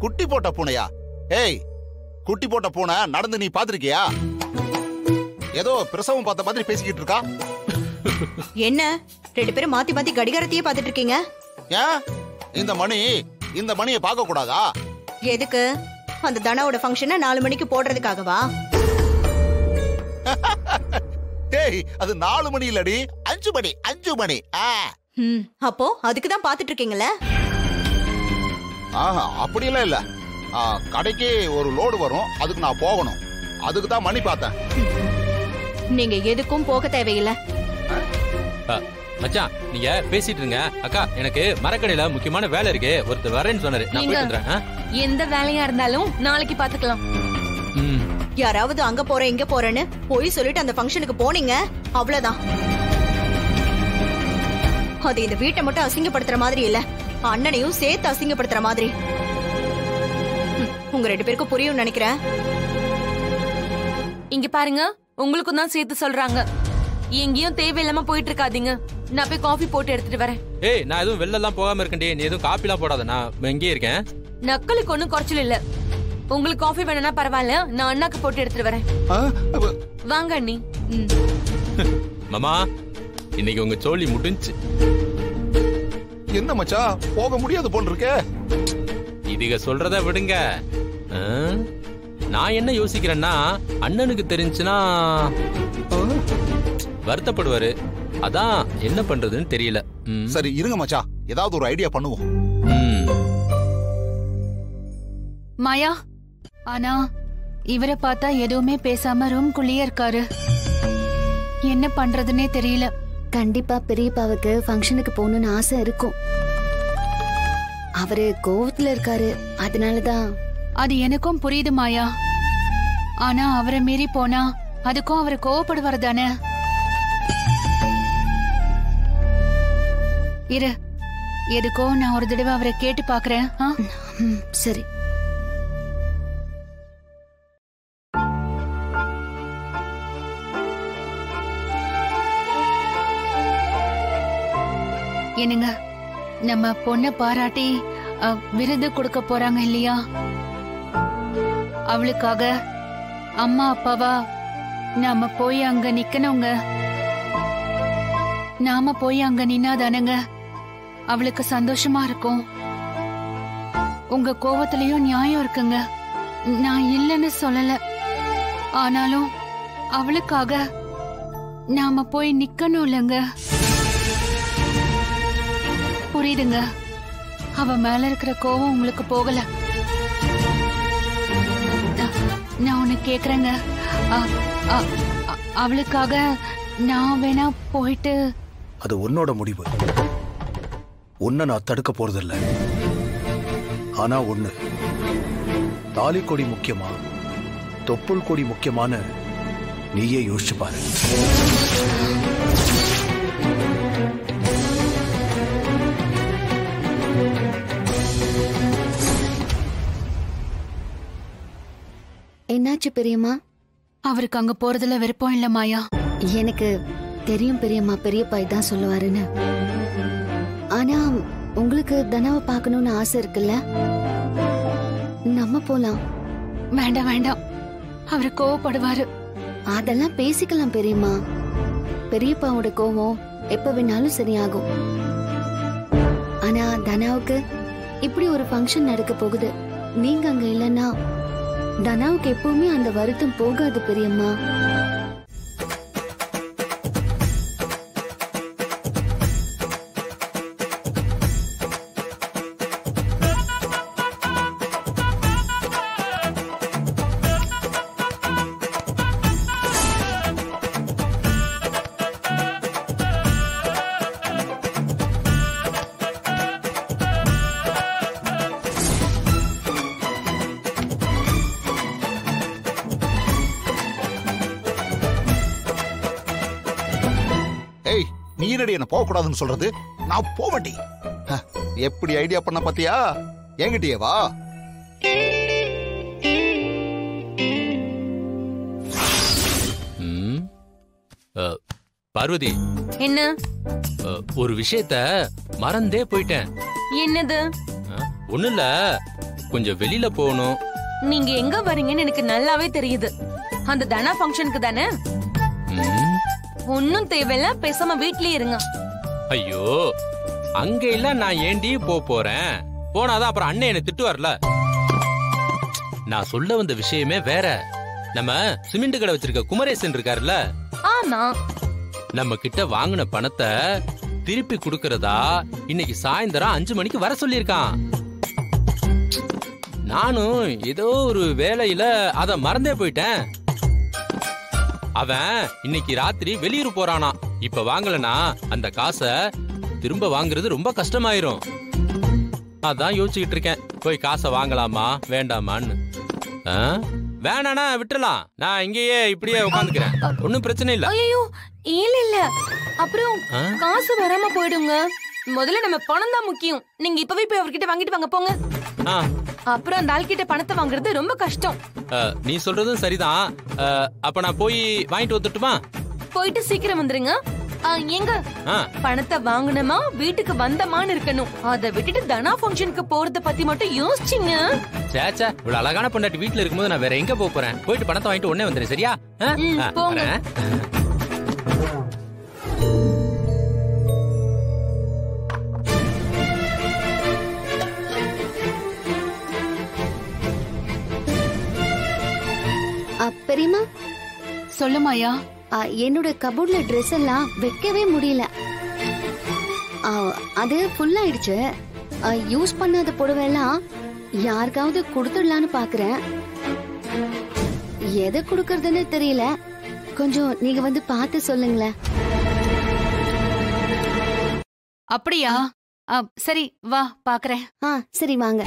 குட்டி போட்ட பூனையா? ஏய், குட்டி போட்ட பூனை நடந்து நீ பாத்திருக்கியா? ஏதோ பிரசவம் பார்த்த மாதிரி பேசிக்கிட்டு இருக்கா. என்ன 2 பேரும் மாத்தி மாத்தி கடிகாரத்தையே பாத்துட்டு இருக்கீங்க? ஏன் இந்த மணியை பார்க்க கூடாதா? எதுக்கு? அந்த தனாவோட ஃபங்க்ஷனை 4 மணிக்கு போடுறதுக்காகவா? டேய், அது 4 மணி இல்லடி, 5 மணி. அப்போ அதுக்குதான் பாத்துட்டு இருக்கீங்களே? அப்படியெல்லாம் இல்ல. கடைக்கு ஒரு லோடு வரும், அதுக்கு நான் போகணும். அதுக்கு தான் மணி பார்த்தேன். நீங்க எதுக்கும் போக தேவையில்லை. மச்சான், நீங்க பேசிட்டு இருங்க. அக்கா, எனக்கு மரக்கடையில முக்கியமான வேலை இருக்கு, ஒருத்தர் வரேன்னு சொன்னாரு. நான் போயிட்டு வந்துறேன். எந்த வேலையா இருந்தாலும் நாளைக்கு பாத்துக்கலாம். யாராவது அங்க போறேன் இங்க போறேன்னு போய் சொல்லிட்டு அந்த ஃபங்க்ஷனுக்கு போனீங்க, அவ்வளவுதான். அது இந்த வீட்டை மட்டும் அசிங்கப்படுத்துற மாதிரி இல்ல, அண்ணனையும் சேர்த்து அசிங்கப்படுத்துற மாதிரி. உங்க 2 பேருக்கும் புரியும் நினைக்கிறேன். இங்க பாருங்க, உங்களுக்கும் தான் சேர்த்து சொல்றாங்க. எங்கேயும் தேவையில்லாம போயிட்டு இருக்காதீங்க. நான் போய் காஃபி போட்டு எடுத்துட்டு வரேன். ஏய், நான் எதுவும் வெளில எல்லாம் போகாம இருக்கேன்டி. நீ எதுவும் காபி எல்லாம் போடாத, நான் இங்கே இருக்கேன். நக்கலுக்கு ஒண்ணும் குறைச்சல் இல்ல. உங்களுக்கு காஃபி வேணும்னா பரவாயில்ல, நான் அண்ணாக்கு போட்டு எடுத்துட்டு வரேன். வாங்க அண்ணி. மாமா, இன்னைக்கு உங்க சோழி முடிஞ்சு. என்ன மச்சா, போக முடியாது போல் இருக்கே. இதுக சொல்றத விடுங்க. நான் என்ன யோசிக்கிறேன்னா, அண்ணனுக்கு தெரிஞ்சுன்னா வருத்தப்படுவாரு. அதான் என்ன பண்றதுன்னு தெரியல. சரி இருங்க மச்சா, ஏதாவது ஒரு ஐடியா பண்ணுவோம். மாயா, ஆனா இவரை பார்த்தா எதுவுமே பேசாம ரூம்குள்ளேயே இருக்காரு. என்ன பண்றதுன்னே தெரியல. கண்டிப்பா பெரியப்பாவுக்கு ஃபங்க்ஷனுக்கு போகணும்னு ஆசை இருக்கும். அவரு கோவத்துல இருக்காரு, அதனாலதான். அது எனக்கும் புரியுது மாயா. ஆனா அவரை மீறி போனா அதுக்கும் அவரு கோவப்படுவார் தானே. இரு, எதுக்கோ நான் ஒரு தடவை அவரை கேட்டு பாக்குறேன். சரி. என்னங்க, நம்ம பொண்ணை பாராட்டி விருது கொடுக்க போறாங்க இல்லையா? அவளுக்காக அம்மா அப்பாவா நாம போய் அங்க நிக்கணுங்க. நாம போய் அங்க நின்னாதானங்க அவளுக்கு சந்தோஷமா இருக்கும். உங்க கோவத்திலயும் நியாயம் இருக்குங்க, நான் இல்லைன்னு சொல்லல. ஆனாலும் அவளுக்காக நாம போய் நிக்கணும் இல்லங்க. புரியுதுங்க, அவ மேல இருக்கிற கோவம் உங்களுக்கு போகல. நான் உன்னை கேக்குறேங்க, அவளுக்காக நான் வேணா போயிட்டு. அது உன்னோட முடிவு. உன்னை நான் தடுக்க போறதில்ல. ஆனா ஒண்ணு, தாலி கொடி முக்கியமா தொப்புள் கொடி முக்கியமான நீயே யோசிச்சு பாரு. என்னாச்சு பெரியம்மா? அவருக்கு அங்க போறதுல விருப்பம் இல்ல மாயா. எனக்கு தெரியும் பெரியம்மா, பெரியப்பா இதான் சொல்லுவாருன்னு. ஆனா உங்களுக்கு தனாவை பார்க்கணும்னு ஆசை இருக்குல்ல, நம்ம போலாம். வேண்டாம் வேண்டாம், அவரு கோவப்படுவாரு. அதெல்லாம் பேசிக்கலாம் பெரியம்மா. பெரியப்பாவோட கோவம் எப்ப வேணாலும் சரியாகும். ஆனா தனாவுக்கு இப்படி ஒரு ஃபங்க்ஷன் நடக்க போகுது. நீங்க அங்க இல்லன்னா தனாவுக்கு எப்பவுமே அந்த வருத்தம் போகாது பெரியம்மா. நீ என்னடி என்ன போக கூடாதுன்னு சொல்றது? நான் போவட்டி. எப்படி ஐடியா பண்ண பாத்தியா? என்கிட்டயே வா. பார்வதி, என்ன? ஒரு விஷயத்த மறந்தே போயிட்டேன். என்னது? ஒண்ணு இல்ல, கொஞ்சம் வெளியில போகணும். நீங்க எங்க வரீங்கன்னு எனக்கு நல்லாவே தெரியுது. அந்த தனா ஃபங்க்ஷனுக்கு தானே? ம், ஒன்னும் தேவையில்ல, பேசாம வீட்லயே இருங்க. ஐயோ அங்க இல்ல, நான் ஏண்டி போறேன்? போனாதான் அப்புறம் அண்ணன் என்ன திட்டுவார்ல. நான் சொல்ல வந்த விஷயமே வேற. நம்ம சிமெண்ட் கடை வச்சிருக்க குமரேசன் இருக்காருல்ல, ஆமா, நம்ம கிட்ட வாங்கின பணத்தை திருப்பி கொடுக்கறதா இன்னைக்கு சாயந்தரம் 5 மணிக்கு வர சொல்லியிருக்கான். நானும் ஏதோ ஒரு வேலையில அத மறந்தே போயிட்டேன். அவன் இன்னைக்கு ராத்திரி வெளியூர் போறானா. இப்ப வாங்கலனா அந்த காசை திரும்ப வாங்குறது ரொம்ப கஷ்டமாயிரும். அதான் யோசிச்சுக்கிட்டு இருக்கேன், போய் காசை வாங்கலாமா வேண்டாமான்னு. வேணானா விட்டுறலாம், நான் இங்கேயே இப்படியே உட்காந்துக்கிறேன், ஒன்னும் பிரச்சனை இல்ல. ஐயோ இல்ல அப்புறம் காசு வராம போயிடுங்க. முதல்ல நம்ம பணம் தான் முக்கியம். நீங்க இப்பவே போய் அவர்கிட்ட வாங்கிட்டு வாங்க போங்க. அப்புறம் அந்த ஆள் கிட்ட பணத்தை வாங்குறது ரொம்ப கஷ்டம். நீ சொல்றதும் சரிதான். அப்ப நான் போய் வாங்கிட்டு வந்துட்டுமா? போயிட்டு சீக்கிரம் வந்துருங்க. எங்க பணத்தை வாங்கணுமா வீட்டுக்கு வந்தமான்னு இருக்கணும். அதை விட்டுட்டு தனா ஃபங்க்ஷனுக்கு போறத பத்தி மட்டும் யோசிச்சிங்க. சேச்சா, இவ்வளவு அழகான பொண்டாட்டி வீட்டுல இருக்கும்போது நான் வேற எங்க போறேன்? போயிட்டு பணத்தை வாங்கிட்டு உடனே வந்துடுறேன், சரியா? போங்க. பெரியம்மா சொல்லுமாயா. என்னோட கபோர்ட்ல ட்ரெஸ் எல்லாம் வைக்கவே முடியல. அது ஃபுல் ஆயிடுச்சு. யூஸ் பண்ணாத புடவை எல்லாம் யாருக்காவது கொடுத்துடலான்னு பாக்குறேன். எதை கொடுக்கறதுன்னு தெரியல. கொஞ்சம் நீங்க வந்து பார்த்து சொல்லுங்களேன். அப்படியா? சரி வா பாக்குறேன். சரி வாங்க.